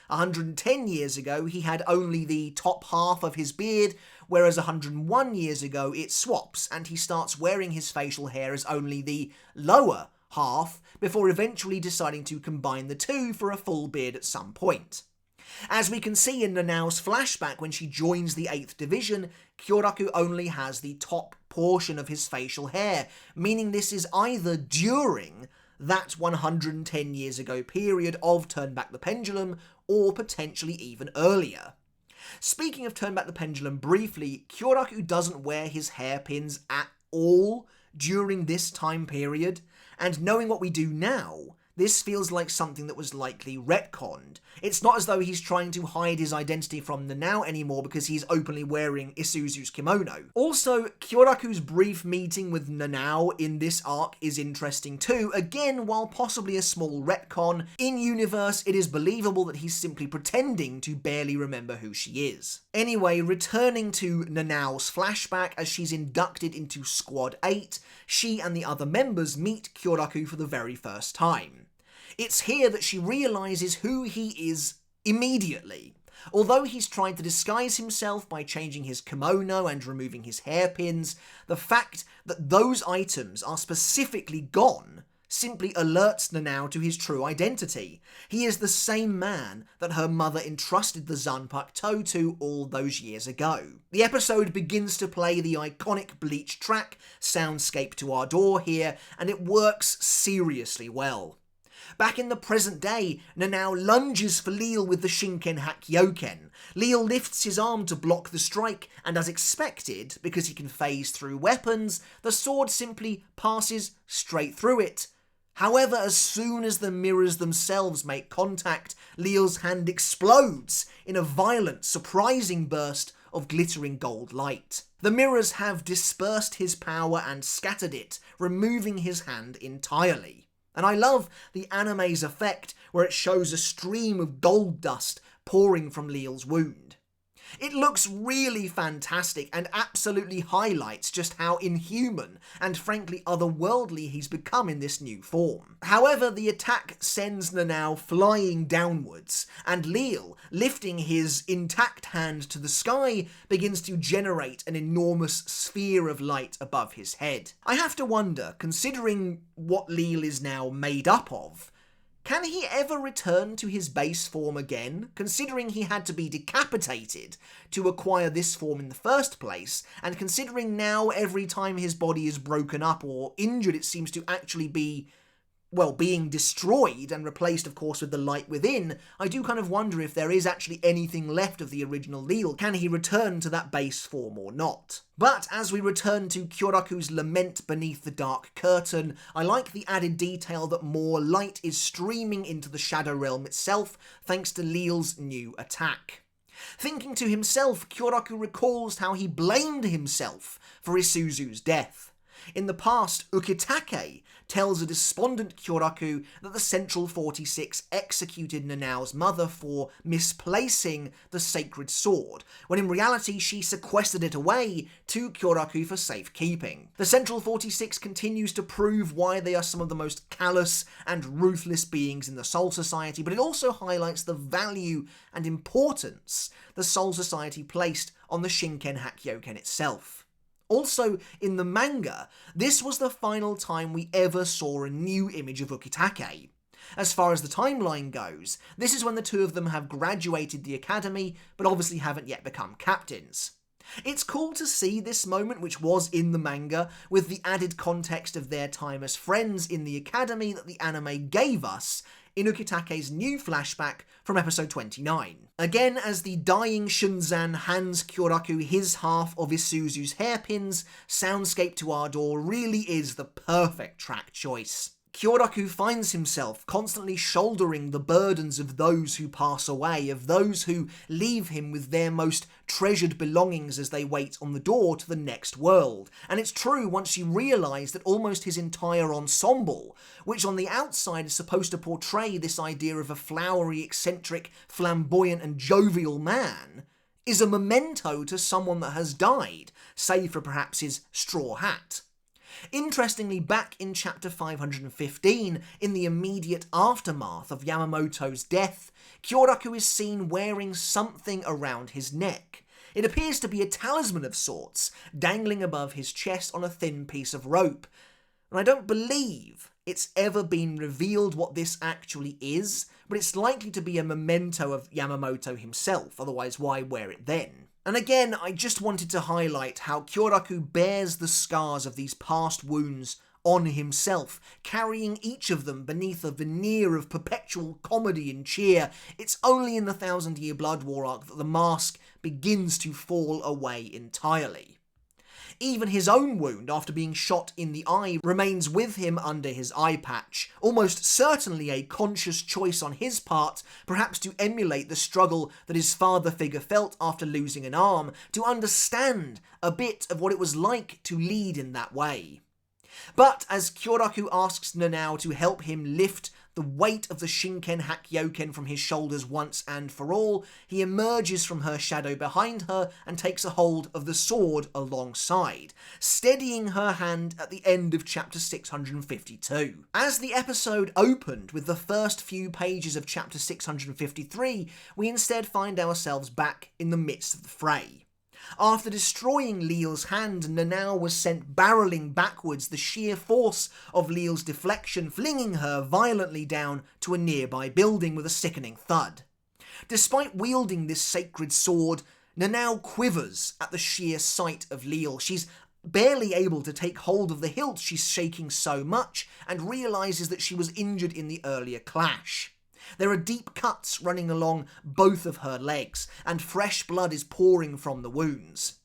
110 years ago, he had only the top half of his beard, whereas 101 years ago, it swaps, and he starts wearing his facial hair as only the lower half, before eventually deciding to combine the two for a full beard at some point. As we can see in Nanao's flashback when she joins the 8th Division, Kyoraku only has the top portion of his facial hair, meaning this is either during that 110 years ago period of Turn Back the Pendulum, or potentially even earlier. Speaking of Turn Back the Pendulum briefly, Kyoraku doesn't wear his hairpins at all during this time period, and knowing what we do now, this feels like something that was likely retconned. It's not as though he's trying to hide his identity from Nanao anymore because he's openly wearing Isuzu's kimono. Also, Kyoraku's brief meeting with Nanao in this arc is interesting too. Again, while possibly a small retcon, in-universe it is believable that he's simply pretending to barely remember who she is. Anyway, returning to Nanao's flashback as she's inducted into Squad 8, she and the other members meet Kyoraku for the very first time. It's here that she realises who he is immediately. Although he's tried to disguise himself by changing his kimono and removing his hairpins, the fact that those items are specifically gone simply alerts Nanao to his true identity. He is the same man that her mother entrusted the Zanpakutō to all those years ago. The episode begins to play the iconic Bleach track, Soundscape to Our Door here, and it works seriously well. Back in the present day, Nanao lunges for Lille with the Shinken Hakkyoken. Lille lifts his arm to block the strike, and as expected, because he can phase through weapons, the sword simply passes straight through it. However, as soon as the mirrors themselves make contact, Lille's hand explodes in a violent, surprising burst of glittering gold light. The mirrors have dispersed his power and scattered it, removing his hand entirely. And I love the anime's effect where it shows a stream of gold dust pouring from Lille's wound. It looks really fantastic and absolutely highlights just how inhuman and frankly otherworldly he's become in this new form. However, the attack sends Nanao flying downwards, and Lille, lifting his intact hand to the sky, begins to generate an enormous sphere of light above his head. I have to wonder, considering what Lille is now made up of, can he ever return to his base form again, considering he had to be decapitated to acquire this form in the first place, and considering now every time his body is broken up or injured it seems to actually be, well, being destroyed and replaced, of course, with the light within? I do kind of wonder if there is actually anything left of the original Lille. Can he return to that base form or not? But as we return to Kyoraku's lament beneath the dark curtain, I like the added detail that more light is streaming into the Shadow Realm itself thanks to Lille's new attack. Thinking to himself, Kyoraku recalls how he blamed himself for Isuzu's death. In the past, Ukitake tells a despondent Kyoraku that the Central 46 executed Nanao's mother for misplacing the sacred sword, when in reality she sequestered it away to Kyoraku for safekeeping. The Central 46 continues to prove why they are some of the most callous and ruthless beings in the Soul Society, but it also highlights the value and importance the Soul Society placed on the Shinken Hakkyoken itself. Also, in the manga, this was the final time we ever saw a new image of Ukitake. As far as the timeline goes, this is when the two of them have graduated the academy, but obviously haven't yet become captains. It's cool to see this moment, which was in the manga, with the added context of their time as friends in the academy that the anime gave us in Ukitake's new flashback from episode 29. Again, as the dying Shunzan hands Kyoraku his half of Isuzu's hairpins, Soundscape to Our Door really is the perfect track choice. Kyoraku finds himself constantly shouldering the burdens of those who pass away, of those who leave him with their most treasured belongings as they wait on the door to the next world. And it's true once you realise that almost his entire ensemble, which on the outside is supposed to portray this idea of a flowery, eccentric, flamboyant and jovial man, is a memento to someone that has died, save for perhaps his straw hat. Interestingly, back in chapter 515, in the immediate aftermath of Yamamoto's death, Kyoraku is seen wearing something around his neck. It appears to be a talisman of sorts, dangling above his chest on a thin piece of rope. And I don't believe it's ever been revealed what this actually is, but it's likely to be a memento of Yamamoto himself, otherwise why wear it then? And again, I just wanted to highlight how Kyoraku bears the scars of these past wounds on himself, carrying each of them beneath a veneer of perpetual comedy and cheer. It's only in the 1000-Year Blood War arc that the mask begins to fall away entirely. Even his own wound after being shot in the eye remains with him under his eye patch, almost certainly a conscious choice on his part, perhaps to emulate the struggle that his father figure felt after losing an arm, to understand a bit of what it was like to lead in that way. But as Kyoraku asks Nanao to help him lift the weight of the Shinken Hakkyoken from his shoulders once and for all, he emerges from her shadow behind her and takes a hold of the sword alongside, steadying her hand at the end of chapter 652. As the episode opened with the first few pages of chapter 653, we instead find ourselves back in the midst of the fray. After destroying Lille's hand, Nanao was sent barreling backwards, the sheer force of Lille's deflection flinging her violently down to a nearby building with a sickening thud. Despite wielding this sacred sword, Nanao quivers at the sheer sight of Lille. She's barely able to take hold of the hilt, she's shaking so much, and realises that she was injured in the earlier clash. There are deep cuts running along both of her legs, and fresh blood is pouring from the wounds.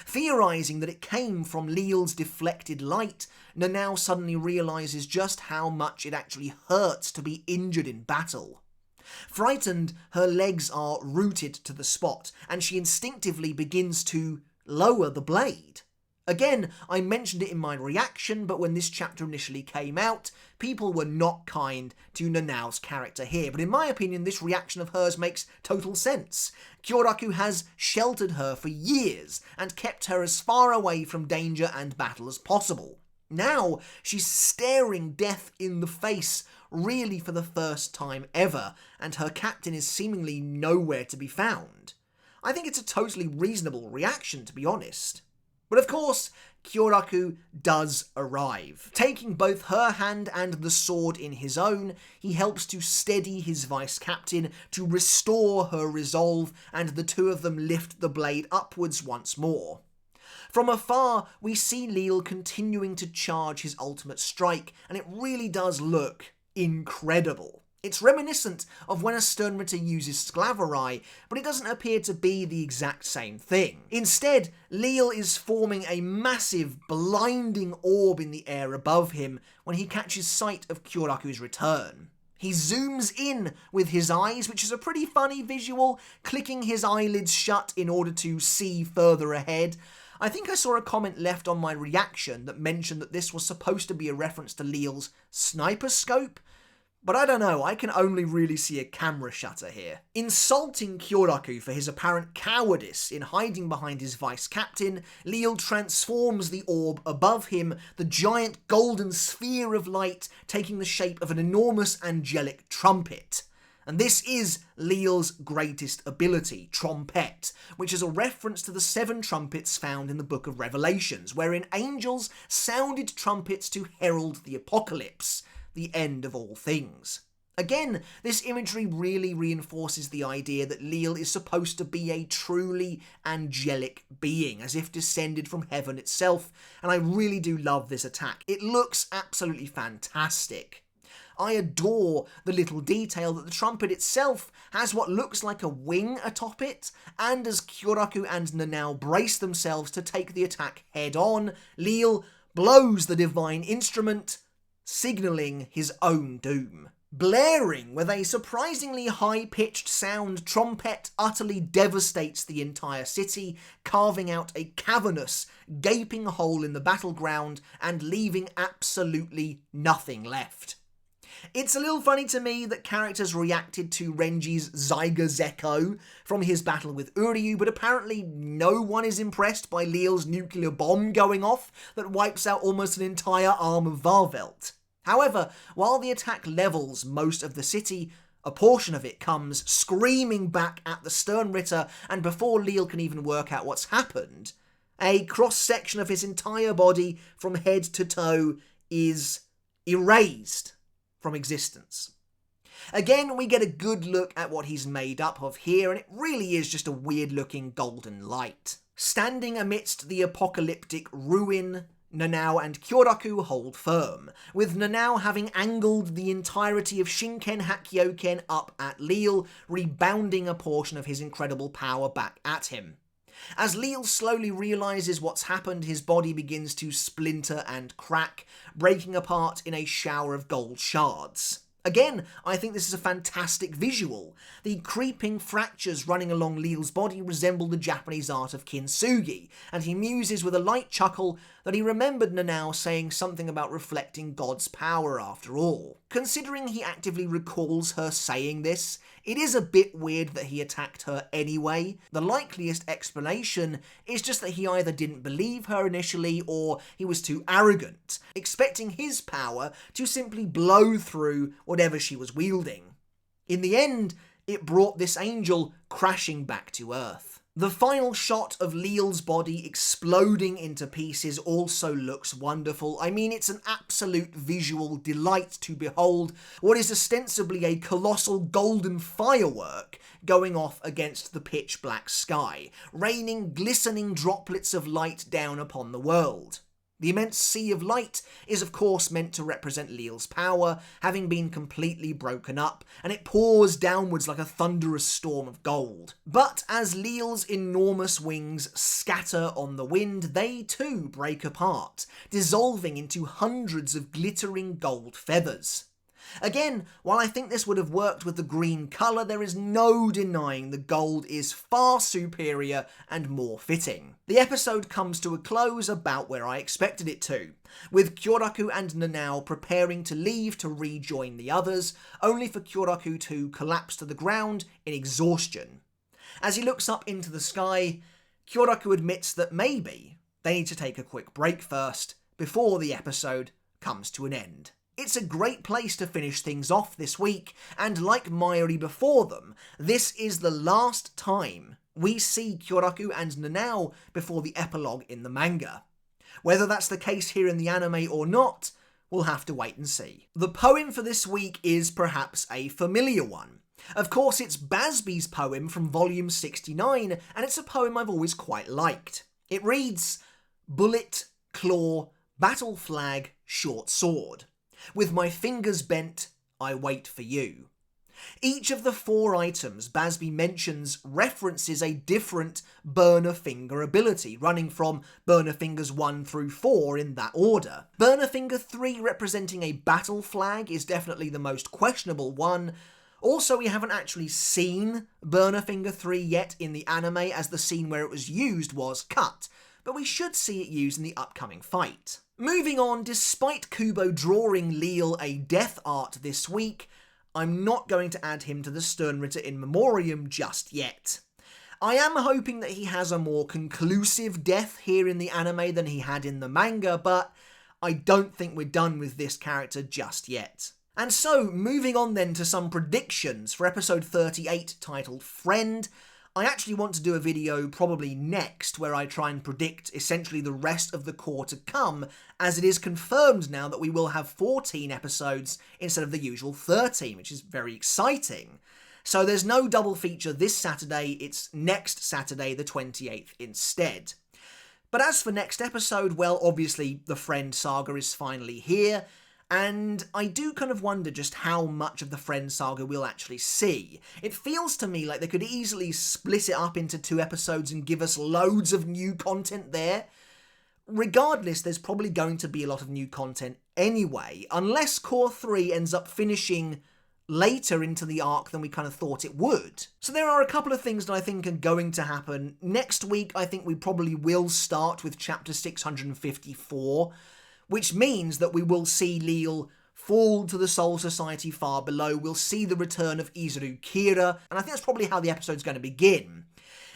Theorising that it came from Lille's deflected light, Nanao suddenly realises just how much it actually hurts to be injured in battle. Frightened, her legs are rooted to the spot, and she instinctively begins to lower the blade. Again, I mentioned it in my reaction, but when this chapter initially came out, people were not kind to Nanao's character here, but in my opinion, this reaction of hers makes total sense. Kyoraku has sheltered her for years and kept her as far away from danger and battle as possible. Now, she's staring death in the face, really for the first time ever, and her captain is seemingly nowhere to be found. I think it's a totally reasonable reaction, to be honest. But of course, Kyoraku does arrive. Taking both her hand and the sword in his own, he helps to steady his vice-captain, to restore her resolve, and the two of them lift the blade upwards once more. From afar, we see Lille continuing to charge his ultimate strike, and it really does look incredible. It's reminiscent of when a Sternritter uses Sclaverai, but it doesn't appear to be the exact same thing. Instead, Lille is forming a massive, blinding orb in the air above him when he catches sight of Kyoraku's return. He zooms in with his eyes, which is a pretty funny visual, clicking his eyelids shut in order to see further ahead. I think I saw a comment left on my reaction that mentioned that this was supposed to be a reference to Lille's sniper scope, but I don't know, I can only really see a camera shutter here. Insulting Kyoraku for his apparent cowardice in hiding behind his vice-captain, Lille transforms the orb above him, the giant golden sphere of light taking the shape of an enormous angelic trumpet. And this is Lille's greatest ability, Trompete, which is a reference to the 7 trumpets found in the Book of Revelations, wherein angels sounded trumpets to herald the apocalypse, the end of all things. Again, this imagery really reinforces the idea that Lille is supposed to be a truly angelic being, as if descended from heaven itself, and I really do love this attack. It looks absolutely fantastic. I adore the little detail that the trumpet itself has what looks like a wing atop it, and as Kyoraku and Nanao brace themselves to take the attack head on, Lille blows the divine instrument, signalling his own doom. Blaring with a surprisingly high-pitched sound, Trompete utterly devastates the entire city, carving out a cavernous, gaping hole in the battleground and leaving absolutely nothing left. It's a little funny to me that characters reacted to Renji's Zyga Zeko from his battle with Uryu, but apparently no one is impressed by Lille's nuclear bomb going off that wipes out almost an entire arm of Varvelt. However, while the attack levels most of the city, a portion of it comes screaming back at the Sternritter, and before Lille can even work out what's happened, a cross-section of his entire body from head to toe is erased from existence. Again, we get a good look at what he's made up of here, and it really is just a weird-looking golden light. Standing amidst the apocalyptic ruin, Nanao and Kyoraku hold firm, with Nanao having angled the entirety of Shinken Hakkyoken up at Lille, rebounding a portion of his incredible power back at him. As Lille slowly realises what's happened, his body begins to splinter and crack, breaking apart in a shower of gold shards. Again, I think this is a fantastic visual. The creeping fractures running along Lille's body resemble the Japanese art of kintsugi, and he muses with a light chuckle that he remembered Nanao saying something about reflecting God's power after all. Considering he actively recalls her saying this, it is a bit weird that he attacked her anyway. The likeliest explanation is just that he either didn't believe her initially or he was too arrogant, expecting his power to simply blow through whatever she was wielding. In the end, it brought this angel crashing back to Earth. The final shot of Lille's body exploding into pieces also looks wonderful. I mean, it's an absolute visual delight to behold what is ostensibly a colossal golden firework going off against the pitch black sky, raining glistening droplets of light down upon the world. The immense sea of light is of course meant to represent Lille's power, having been completely broken up, and it pours downwards like a thunderous storm of gold. But as Lille's enormous wings scatter on the wind, they too break apart, dissolving into hundreds of glittering gold feathers. Again, while I think this would have worked with the green colour, there is no denying the gold is far superior and more fitting. The episode comes to a close about where I expected it to, with Kyoraku and Nanao preparing to leave to rejoin the others, only for Kyoraku to collapse to the ground in exhaustion. As he looks up into the sky, Kyoraku admits that maybe they need to take a quick break first, before the episode comes to an end. It's a great place to finish things off this week, and like Mayuri before them, this is the last time we see Kyoraku and Nanao before the epilogue in the manga. Whether that's the case here in the anime or not, we'll have to wait and see. The poem for this week is perhaps a familiar one. Of course, it's Basby's poem from volume 69, and it's a poem I've always quite liked. It reads, "Bullet, claw, battle flag, short sword. With my fingers bent, I wait for you." Each of the 4 items Basby mentions references a different burner finger ability, running from burner fingers 1 through 4 in that order. Burner finger 3 representing a battle flag is definitely the most questionable one. Also, we haven't actually seen burner finger 3 yet in the anime, as the scene where it was used was cut, but we should see it used in the upcoming fight. Moving on, despite Kubo drawing Lille a death art this week, I'm not going to add him to the Sternritter in memoriam just yet. I am hoping that he has a more conclusive death here in the anime than he had in the manga, but I don't think we're done with this character just yet. And so, moving on then to some predictions for episode 38 titled Friend. I actually want to do a video probably next where I try and predict essentially the rest of the core to come, as it is confirmed now that we will have 14 episodes instead of the usual 13, which is very exciting. So there's no double feature this Saturday, it's next Saturday the 28th instead. But as for next episode, well, obviously the Friend saga is finally here, and I do kind of wonder just how much of the Friend saga we'll actually see. It feels to me like they could easily split it up into 2 episodes and give us loads of new content there. Regardless, there's probably going to be a lot of new content anyway, unless Core 3 ends up finishing later into the arc than we kind of thought it would. So there are a couple of things that I think are going to happen. Next week, I think we probably will start with chapter 654, which means that we will see Lille fall to the Soul Society far below. We'll see the return of Izuru Kira, and I think that's probably how the episode's going to begin.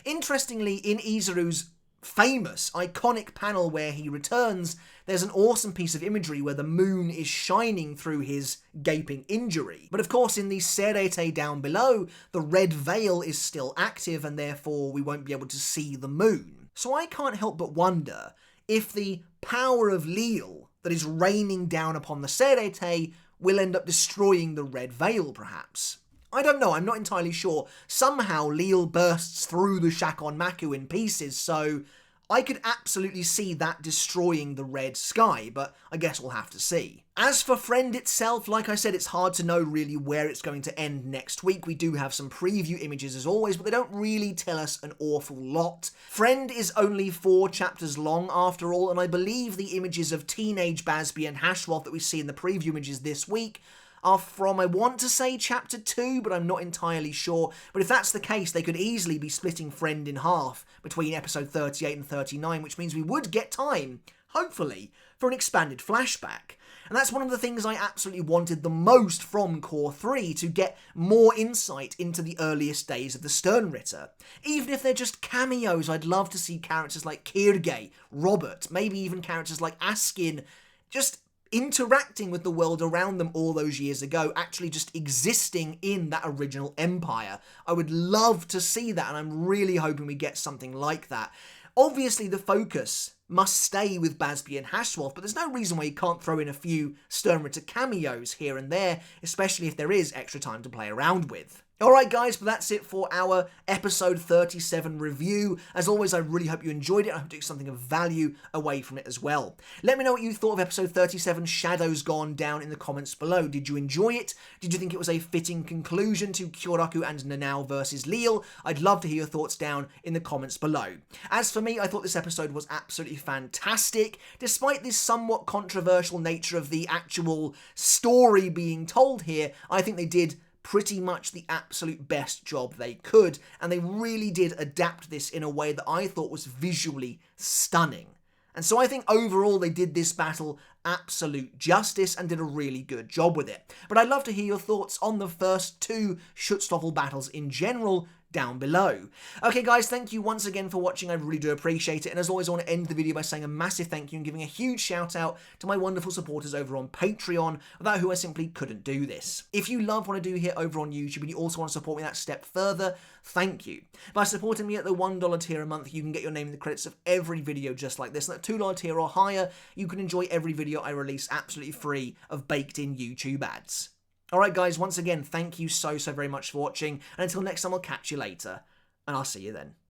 Interestingly, in Izuru's famous, iconic panel where he returns, there's an awesome piece of imagery where the moon is shining through his gaping injury. But of course, in the Serete down below, the red veil is still active, and therefore we won't be able to see the moon. So I can't help but wonder if the power of Lille that is raining down upon the Serete will end up destroying the red veil, perhaps. I don't know, I'm not entirely sure. Somehow Lille bursts through the Shakon Maku in pieces, so I could absolutely see that destroying the red sky, but I guess we'll have to see. As for Friend itself, like I said, it's hard to know really where it's going to end next week. We do have some preview images as always, but they don't really tell us an awful lot. Friend is only 4 chapters long after all, and I believe the images of teenage Basby and Hashwolf that we see in the preview images this week are from, I want to say, chapter 2, but I'm not entirely sure. But if that's the case, they could easily be splitting Friend in half between episode 38 and 39, which means we would get time, hopefully, for an expanded flashback. And that's one of the things I absolutely wanted the most from Core 3, to get more insight into the earliest days of the Sternritter. Even if they're just cameos, I'd love to see characters like Kirge, Robert, maybe even characters like Askin, just interacting with the world around them all those years ago, actually just existing in that original empire. I would love to see that, and I'm really hoping we get something like that. Obviously, the focus must stay with Basby and Hashwolf, but there's no reason why you can't throw in a few Sternritter cameos here and there, especially if there is extra time to play around with. Alright guys, but that's it for our episode 37 review. As always, I really hope you enjoyed it. I hope you took something of value away from it as well. Let me know what you thought of episode 37, Shadows Gone, down in the comments below. Did you enjoy it? Did you think it was a fitting conclusion to Kyoraku and Nanao versus Lille? I'd love to hear your thoughts down in the comments below. As for me, I thought this episode was absolutely fantastic. Despite this somewhat controversial nature of the actual story being told here, I think they did pretty much the absolute best job they could, and they really did adapt this in a way that I thought was visually stunning. And so I think overall they did this battle absolute justice and did a really good job with it. But I'd love to hear your thoughts on the first two Schutzstaffel battles in general down below. Okay guys, thank you once again for watching, I really do appreciate it, and as always I want to end the video by saying a massive thank you and giving a huge shout out to my wonderful supporters over on Patreon, without who I simply couldn't do this. If you love what I do here over on YouTube and you also want to support me that step further, thank you. By supporting me at the $1 tier a month, you can get your name in the credits of every video just like this, and at $2 tier or higher, you can enjoy every video I release absolutely free of baked-in YouTube ads. Alright guys, once again, thank you so very much for watching, and until next time I'll catch you later, and I'll see you then.